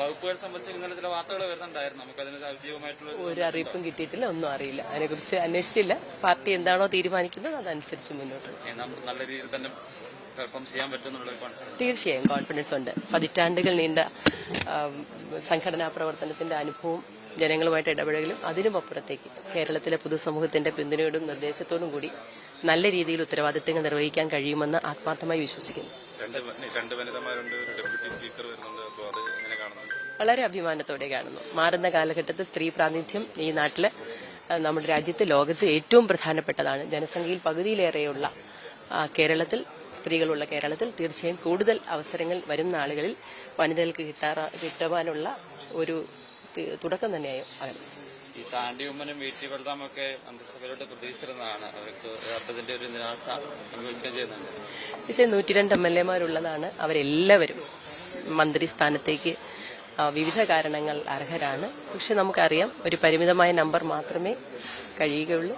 വകുപ്പുകൾ സംബന്ധിച്ച് ഇന്നലെ ചില വാർത്തകൾ വരുന്നുണ്ടായിരുന്നു. നമുക്കതിന് സജീവമായിട്ടുള്ള ഒരു അറിയിപ്പും കിട്ടിയിട്ടില്ല, ഒന്നും അറിയില്ല. അതിനെക്കുറിച്ച് അന്വേഷിച്ചില്ല. പാർട്ടി എന്താണോ തീരുമാനിക്കുന്നത് അതനുസരിച്ച് മുന്നോട്ട് നല്ല രീതിയിൽ തന്നെ പെർഫോം ചെയ്യാൻ പറ്റുമെന്നുള്ള തീർച്ചയായും കോൺഫിഡൻസ് ഉണ്ട്. പതിറ്റാണ്ടുകൾ നീണ്ട സംഘടനാ പ്രവർത്തനത്തിന്റെ അനുഭവവും ജനങ്ങളുമായിട്ട് ഇടപെടലും അതിനുമപ്പുറത്തേക്ക് കേരളത്തിലെ പൊതുസമൂഹത്തിന്റെ പിന്തുണയോടും നിർദ്ദേശത്തോടും കൂടി നല്ല രീതിയിൽ ഉത്തരവാദിത്തങ്ങൾ നിർവഹിക്കാൻ കഴിയുമെന്ന് ആത്മാർത്ഥമായി വിശ്വസിക്കുന്നു. വളരെ അഭിമാനത്തോടെ കാണുന്നു. മാറുന്ന കാലഘട്ടത്തിൽ സ്ത്രീ പ്രാതിനിധ്യം ഈ നാട്ടില്, നമ്മുടെ രാജ്യത്ത്, ലോകത്ത് ഏറ്റവും പ്രധാനപ്പെട്ടതാണ്. ജനസംഖ്യയിൽ പകുതിയിലേറെയുള്ള കേരളത്തിൽ, സ്ത്രീകളുള്ള കേരളത്തിൽ തീർച്ചയായും കൂടുതൽ അവസരങ്ങൾ വരും നാളുകളിൽ വനിതകൾക്ക് കിട്ടുവാനുള്ള ഒരു തുടക്കം തന്നെയായും അങ്ങനെ. ഈ ചാണ്ടി ഉമ്മനും വി ടി ബലറാമൊക്കെ മന്ത്രിസഭയിലോട്ട് പ്രതീക്ഷിച്ചിരുന്നതാണ്. അവർക്ക് അതിന്റെ ഒരു നിരാശ അനുഭവിക്കാൻ ചെയ്യുന്നുണ്ട്. പക്ഷേ 102 MLA-മാരുള്ളതാണ്. അവരെല്ലാവരും മന്ത്രിസ്ഥാനത്തേക്ക് വിവിധ കാരണങ്ങൾ അർഹരാണ്. പക്ഷെ നമുക്കറിയാം ഒരു പരിമിതമായ നമ്പർ മാത്രമേ കഴിയുകയുള്ളൂ.